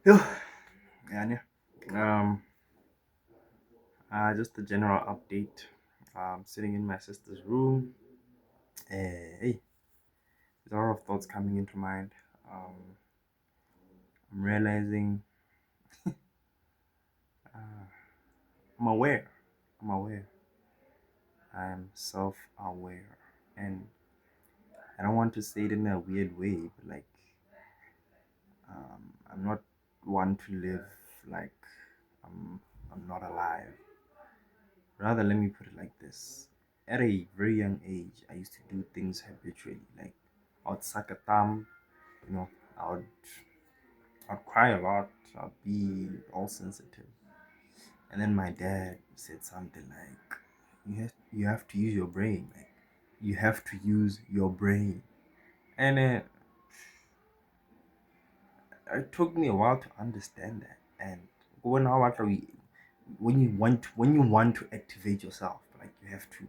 Yeah. Um, just a general update. Sitting in my sister's room. Hey, there's a lot of thoughts coming into mind. Um, I'm realizing I'm aware. I'm aware. I'm self-aware, and I don't want to say it in a weird way, but like, I'm not one to live like I'm I'm not alive. Rather, let me put it like this. At a very young age, I used to do things habitually. Like, I would suck a thumb, you know, I would, I'd cry a lot, I'd be all sensitive. And then my dad said something like, you have to use your brain. Like, you have to use your brain. And it took me a while to understand that. And when you want to activate yourself, like you have to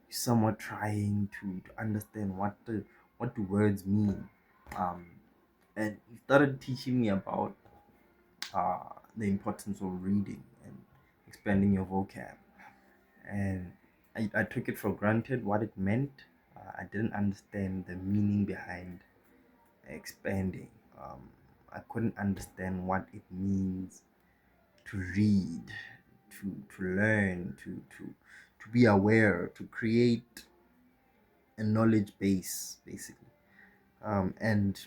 somewhat trying to understand what the words mean. Um, and he started teaching me about the importance of reading and expanding your vocab. And I took it for granted what it meant. I didn't understand the meaning behind expanding. I couldn't understand what it means to read, to learn, to be aware, to create a knowledge base, basically. And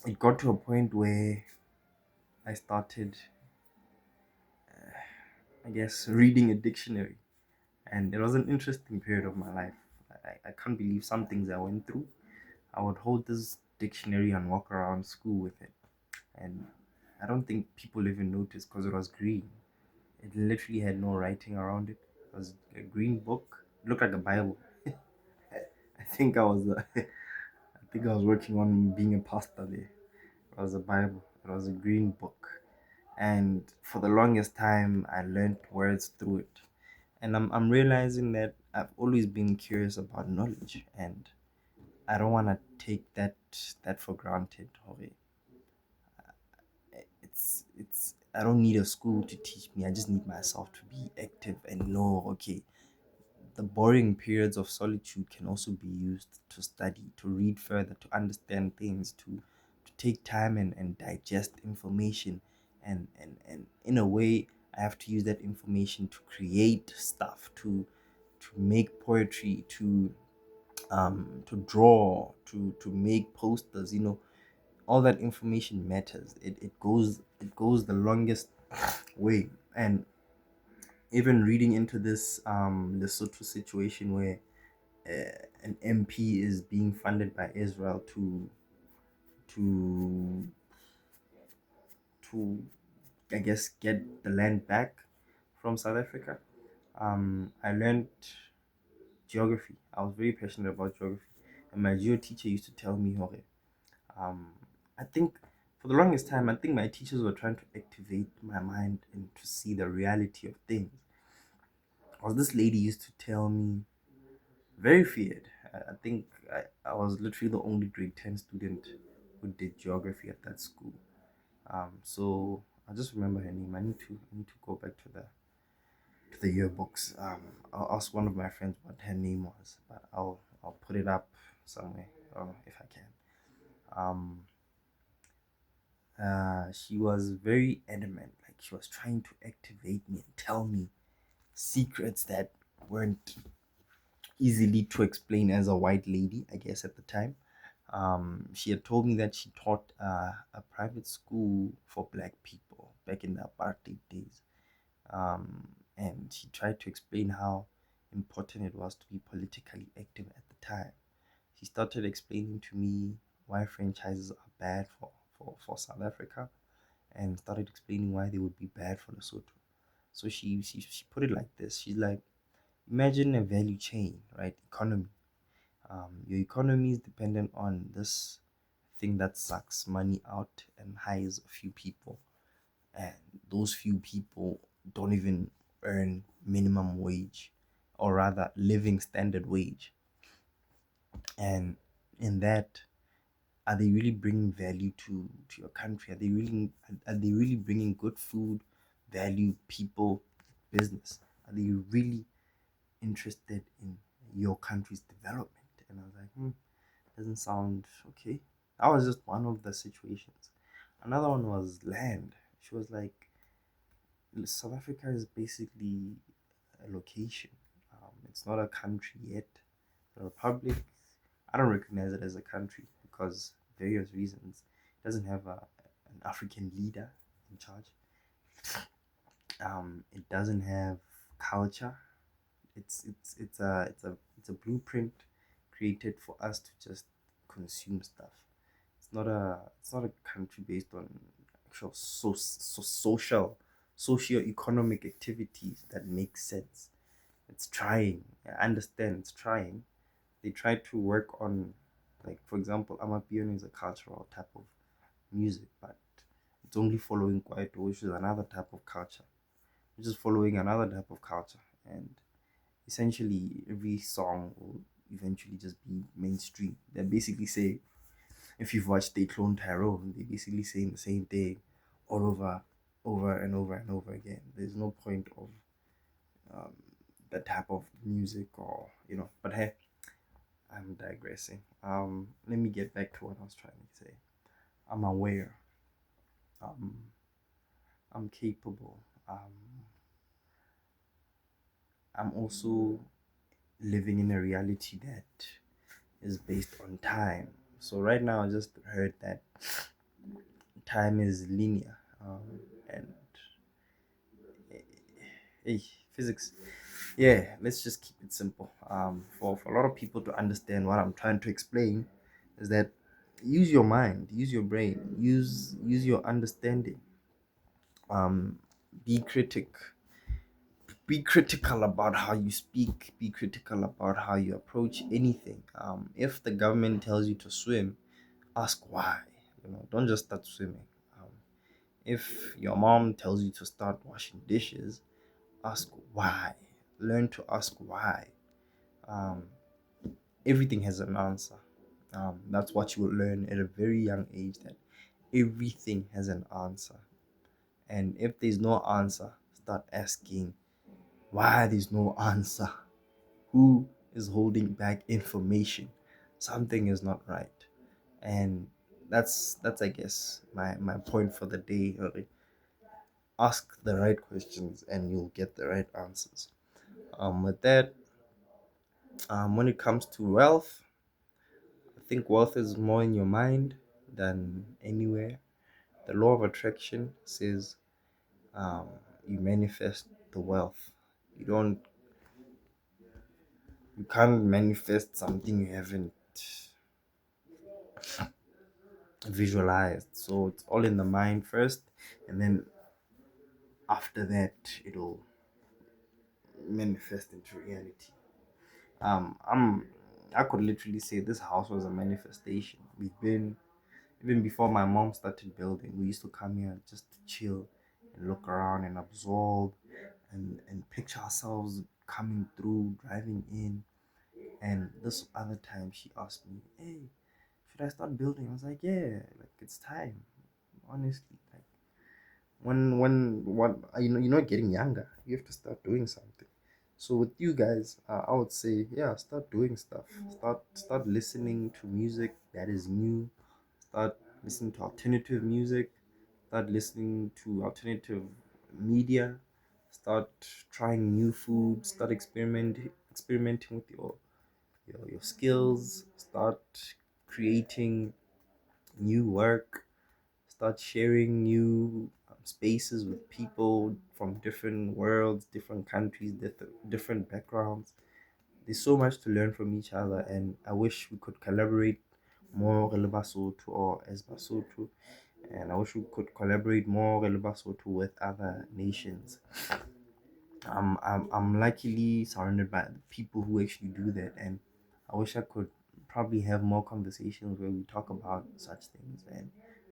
it got to a point where I started, I guess, reading a dictionary. And it was an interesting period of my life. I can't believe some things I went through. I would hold this dictionary and walk around school with it. And I don't think people even noticed because it was green. It literally had no writing around it. It was a green book. It looked like a Bible. I think I was, I think I was working on being a pastor there. It was a Bible. It was a green book. And for the longest time, I learned words through it. And I'm realizing that I've always been curious about knowledge, and I don't want to take that for granted. Hore. It's I don't need a school to teach me. I just need myself to be active and know, okay, the boring periods of solitude can also be used to study, to read further, to understand things, to take time and digest information. And in a way, I have to use that information to create stuff, to make poetry, to draw, to make posters, all that information matters. It goes the longest way. And even reading into this Lesotho situation where an MP is being funded by Israel to to I guess get the land back from South Africa. I learned geography. I was very passionate about geography, and my geo teacher used to tell me, "Hore, um, I think for the longest time, I think my teachers were trying to activate my mind and to see the reality of things." Or this lady used to tell me, very feared. I think I was literally the only grade 10 student who did geography at that school. So I just remember her name. I need to go back to the yearbooks. I'll ask one of my friends what her name was, but I'll put it up somewhere if I can. Um, she was very adamant, like she was trying to activate me and tell me secrets that weren't easily to explain as a white lady, I guess, at the time. She had told me that she taught a private school for black people back in the apartheid days. And she tried to explain how important it was to be politically active at the time. She started explaining to me why franchises are bad for South Africa, and started explaining why they would be bad for Lesotho. So she put it like this. She's like, imagine a value chain, right? Economy. Your economy is dependent on this thing that sucks money out and hires a few people, and those few people don't even earn minimum wage, or rather living standard wage. And in that, Are they really bringing value to your country? Are they really bringing good food, value, people, business? Are they really interested in your country's development? And I was like, doesn't sound okay. That was just one of the situations. Another one was land. She was like, South Africa is basically a location. It's not a country yet. The republic, I don't recognize it as a country because various reasons. It doesn't have an African leader in charge. It doesn't have culture. It's a blueprint created for us to just consume stuff. It's not a country based on actual social socio-economic activities that make sense. It's trying. I understand it's trying. They try to work on, like, for example, Amapiano is a cultural type of music, but it's only following Kwaito, which is another type of culture, which is following another type of culture. And essentially, every song will eventually just be mainstream. They basically say, if you've watched They Clone Tyrone, they basically saying the same thing all over and over and over again. There's no point of um, that type of music, or but hey, I'm digressing. Let me get back to what I was trying to say. I'm aware. Um, I'm capable. I'm also living in a reality that is based on time. So right now, I just heard that time is linear, and hey, physics. Yeah, let's just keep it simple. For a lot of people to understand what I'm trying to explain, is that use your mind, use your brain, use your understanding. Um, be critical about how you speak. Be critical about how you approach anything. If the government tells you to swim, ask why. Don't just start swimming. Um, if your mom tells you to start washing dishes, ask why. Learn to ask why. Um, Everything has an answer. That's what you will learn at a very young age, that everything has an answer. And if there's no answer, start asking why there's no answer. Who is holding back information? Something is not right. And that's I guess my point for the day. Ask the right questions and you'll get the right answers. With that, when it comes to wealth, I think wealth is more in your mind than anywhere. The law of attraction says um, you manifest the wealth. You don't, you can't manifest something you haven't visualized. So it's all in the mind first, and then after that, it'll manifest into reality. I'm I could literally say this house was a manifestation. We've been Even before my mom started building, we used to come here just to chill and look around and absorb and picture ourselves coming through, driving in. And this other time she asked me, hey, should I start building? I was like, yeah, like it's time. Honestly. Like when what you're not getting younger. You have to start doing something. So with you guys, I would say, yeah, start doing stuff. Start listening to music that is new. Start listening to alternative music. Start listening to alternative media. Start trying new food. Start experimenting with your skills. Start creating new work. Start sharing new spaces with people from different worlds, different countries, different backgrounds. There's so much to learn from each other, and I wish we could collaborate more re le Basotho or as Basotho, and I wish we could collaborate more re le Basotho with other nations. I'm luckily surrounded by the people who actually do that, and I wish I could probably have more conversations where we talk about such things, and